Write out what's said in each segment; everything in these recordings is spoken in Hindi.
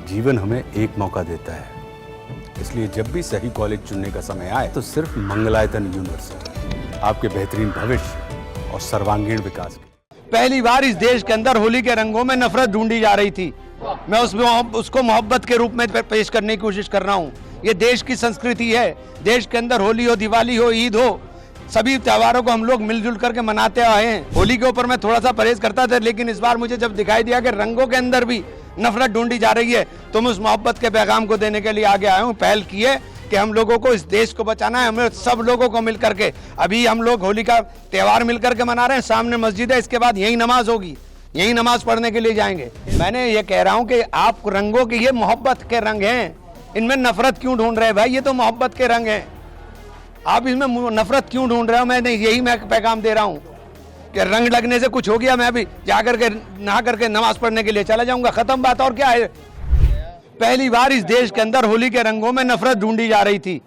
जीवन हमें एक मौका देता है, इसलिए जब भी सही कॉलेज चुनने का समय आए तो सिर्फ मंगलायतन यूनिवर्सिटी आपके बेहतरीन भविष्य और सर्वांगीण विकास के। पहली बार इस देश के अंदर होली के रंगों में नफरत ढूंढी जा रही थी। मैं उसको मोहब्बत के रूप में पेश करने की कोशिश कर रहा हूँ। ये देश की संस्कृति है। देश के अंदर होली हो, दिवाली हो, ईद हो, सभी त्योहारों को हम लोग मिलजुल करके मनाते आए हैं। होली के ऊपर मैं थोड़ा सा परहेज करता था, लेकिन इस बार मुझे जब दिखाई दिया कि रंगों के अंदर भी नफरत ढूंढी जा रही है, तो मैं उस मोहब्बत के पैगाम को देने के लिए आगे आया हूँ। पहल की है कि हम लोगों को इस देश को बचाना है। हमें सब लोगों को मिल करके, अभी हम लोग होली का त्यौहार मिल करके मना रहे हैं। सामने मस्जिद है, इसके बाद यही नमाज होगी, यही नमाज पढ़ने के लिए जाएंगे। मैंने ये कह रहा हूँ कि आप रंगों के, ये मोहब्बत के रंग हैं, इनमें नफरत क्यों ढूंढ रहे हैं भाई? ये तो मोहब्बत के रंग हैं, आप इसमें नफरत क्यों ढूंढ रहे हो? मैं पैगाम दे रहा हूँ कि रंग लगने से कुछ हो गया, मैं अभी जा करके नहा करके नमाज पढ़ने के लिए चला जाऊंगा, खत्म बात। और क्या है? पहली बार इस देश के अंदर होली के रंगों में नफरत ढूंढी जा रही थी।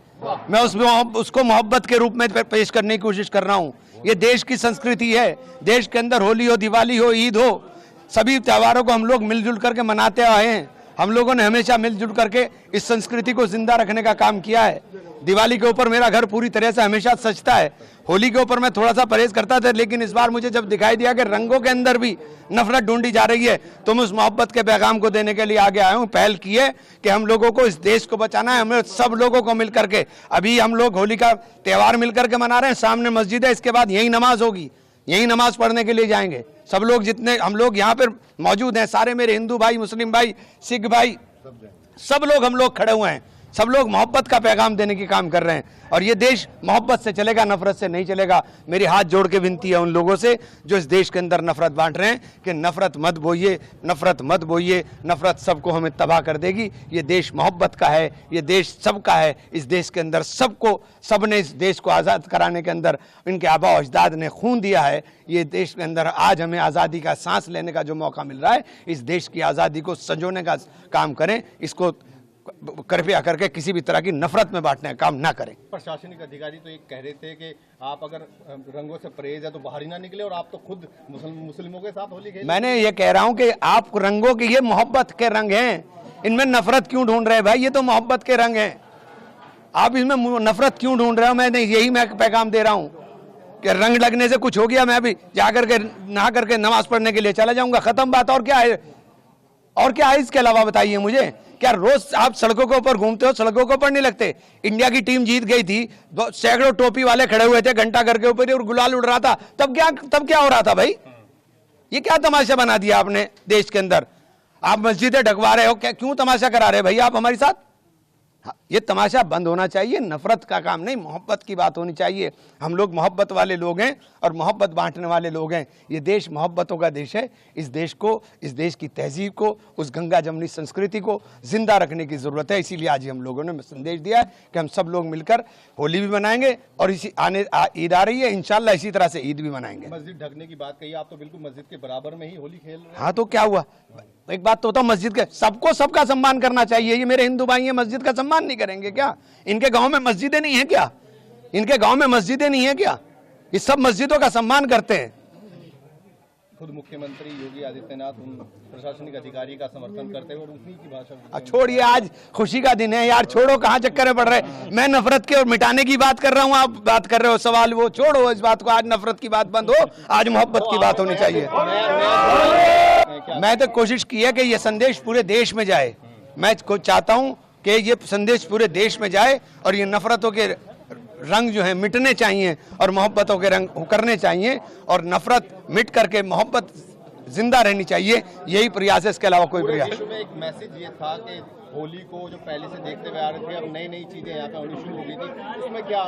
मैं उसको मोहब्बत के रूप में पेश करने की कोशिश कर रहा हूँ। ये देश की संस्कृति है। देश के अंदर होली हो, दिवाली हो, ईद हो, सभी त्योहारों को हम लोग मिलजुल करके मनाते आए हैं। हम लोगों ने हमेशा मिलजुल करके इस संस्कृति को जिंदा रखने का काम किया है। दिवाली के ऊपर मेरा घर पूरी तरह से हमेशा सजता है। होली के ऊपर मैं थोड़ा सा परहेज करता था, लेकिन इस बार मुझे जब दिखाई दिया कि रंगों के अंदर भी नफरत ढूंढी जा रही है, तो मैं उस मोहब्बत के पैगाम को देने के लिए आगे आया हूँ। पहल की है कि हम लोगों को इस देश को बचाना है। हमें सब लोगों को मिल करके, अभी हम लोग होली का त्यौहार मिल करके मना रहे हैं। सामने मस्जिद है, इसके बाद यही नमाज होगी, यही नमाज पढ़ने के लिए जाएंगे। सब लोग जितने हम लोग यहाँ पर मौजूद हैं, सारे मेरे हिंदू भाई, मुस्लिम भाई, सिख भाई, सब लोग हम लोग खड़े हुए हैं। सब लोग मोहब्बत का पैगाम देने की काम कर रहे हैं, और ये देश मोहब्बत से चलेगा, नफरत से नहीं चलेगा। मेरी हाथ जोड़ के विनती है उन लोगों से जो इस देश के अंदर नफरत बांट रहे हैं कि नफरत मत बोइए, नफरत मत बोइए। नफरत सबको हमें तबाह कर देगी। ये देश मोहब्बत का है, ये देश सबका है। इस देश के अंदर सबने इस देश को आज़ाद कराने के अंदर इनके आबा अजदाद ने खून दिया है। ये देश के अंदर आज हमें आज़ादी का सांस लेने का जो मौका मिल रहा है, इस देश की आज़ादी को संजोने का काम करें। इसको कृपया करके किसी भी तरह की नफरत में बांटने का काम ना करें। प्रशासनिक अधिकारी तो ये कह रहे थे कि आप अगर रंगों से परहेज है तो बाहर ही ना निकले, और आप तो खुद मुस्लिमों के साथ होली खेले। मैंने ये कह रहा हूँ कि आप रंगों के, ये मोहब्बत के रंग हैं, इनमें नफरत क्यों ढूंढ रहे हैं भाई? ये तो मोहब्बत के रंग हैं, आप इसमें नफरत क्यों ढूंढ रहे हो? मैं पैगाम दे रहा हूँ कि रंग लगने से कुछ हो गया, मैं अभी जा करके नहा करके नमाज पढ़ने के लिए चला जाऊंगा, खत्म बात। और क्या है? और क्या है इसके अलावा? बताइए मुझे। क्या रोज आप सड़कों के ऊपर घूमते हो, सड़कों के ऊपर नहीं लगते? इंडिया की टीम जीत गई थी, सैकड़ों टोपी वाले खड़े हुए थे घंटा घर के ऊपर और गुलाल उड़ रहा था। तब क्या हो रहा था भाई? ये क्या तमाशा बना दिया आपने देश के अंदर? आप मस्जिदें ढकवा रहे हो, क्या क्यों तमाशा करा रहे भाई आप हमारे साथ? ये तमाशा बंद होना चाहिए। नफरत का काम नहीं, मोहब्बत की बात होनी चाहिए। हम लोग मोहब्बत वाले लोग हैं और मोहब्बत बांटने वाले लोग हैं। ये देश मोहब्बतों का देश है। इस देश को, इस देश की तहजीब को, उस गंगा जमनी संस्कृति को जिंदा रखने की जरूरत है। इसीलिए आज हम लोगों ने संदेश दिया है कि हम सब लोग मिलकर होली भी मनाएंगे, और इसी ईद आ रही है, इंशाल्लाह इसी तरह से ईद भी मनाएंगे। मस्जिद ढकने की बात कही, आप तो बिल्कुल मस्जिद के बराबर में ही होली खेल रहे हैं। हाँ तो क्या हुआ? एक बात तो मस्जिद के, सबको सबका सम्मान करना चाहिए। ये मेरे हिंदू भाई हैं, मस्जिद का सम्मान नहीं करेंगे क्या? इनके गांव में मस्जिदें नहीं है क्या? इनके गांव में मस्जिदें नहीं है क्या? ये सब मस्जिदों का सम्मान करते हैं। खुद मुख्यमंत्री योगी आदित्यनाथ उन प्रशासनिक अधिकारी का समर्थन करते हैं और उन्हीं की भाषा। छोड़िए, आज खुशी का दिन है यार, छोड़ो, कहाँ चक्कर में पड़ रहे। मैं नफरत के और मिटाने की बात कर रहा हूँ, आप बात कर रहे हो सवाल, वो छोड़ो इस बात को। आज नफरत की बात बंद हो, आज मोहब्बत की बात होनी चाहिए। मैं तो कोशिश की है कि ये संदेश पूरे देश में जाए। मैं चाहता हूँ कि ये संदेश पूरे देश में जाए, और ये नफरतों के रंग जो है मिटने चाहिए और मोहब्बतों के रंग उकरने चाहिए, और नफरत मिट करके मोहब्बत जिंदा रहनी चाहिए। यही प्रयास है, इसके अलावा कोई प्रयास। में एक मैसेज ये था कि होली को जो पहले से देखते हुए आ रहे थे, अब नई नई चीजें यहाँ पे होनी शुरू हो गई थी, उसमें क्या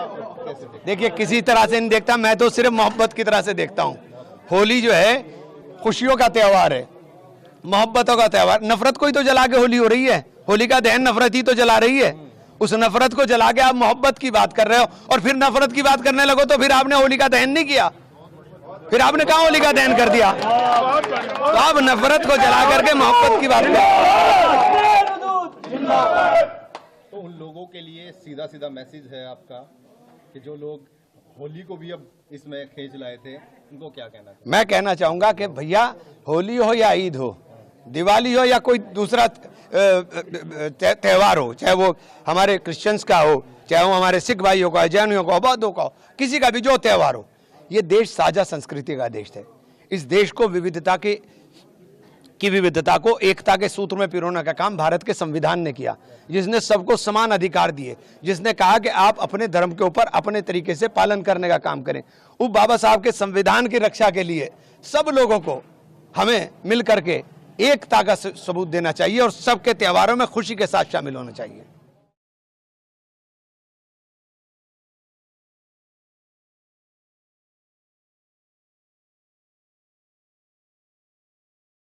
कैसे देखिए, किसी तरह से नहीं देखता, मैं तो सिर्फ मोहब्बत की तरह से देखता हूँ। होली जो है खुशियों का त्यौहार है, मोहब्बतों का त्यौहार। नफरत को ही तो जला के होली हो रही है। होली का दहन नफरत ही तो जला रही है। उस नफरत को जला के आप मोहब्बत की बात कर रहे हो, और फिर नफरत की बात करने लगो तो फिर आपने होली का दहन नहीं किया, फिर आपने कहा होली का दहन कर दिया। तो आप नफरत को जला करके मोहब्बत की बात कर। तो उन लोगों के लिए सीधा सीधा मैसेज है आपका कि जो लोग होली को भी अब इसमें खींच लाए थे, उनको क्या कहना चाहिए? मैं कहना चाहूंगा कि भैया, होली हो या ईद हो, दिवाली हो या कोई दूसरा त्यौहार हो, चाहे वो हमारे क्रिश्चियंस का हो, चाहे वो हमारे सिख भाइयों का, जैनियों का, बौद्धों का हो, किसी का भी जो त्यौहार हो, ये देश साझा संस्कृति का देश है। इस देश को विविधता की विविधता को एकता के सूत्र में पिरोने का काम भारत के संविधान ने किया, जिसने सबको समान अधिकार दिए, जिसने कहा कि आप अपने धर्म के ऊपर अपने तरीके से पालन करने का काम करें। उस बाबा साहब के संविधान की रक्षा के लिए सब लोगों को हमें मिल करके एकता का सबूत देना चाहिए और सबके त्योहारों में खुशी के साथ शामिल होना चाहिए।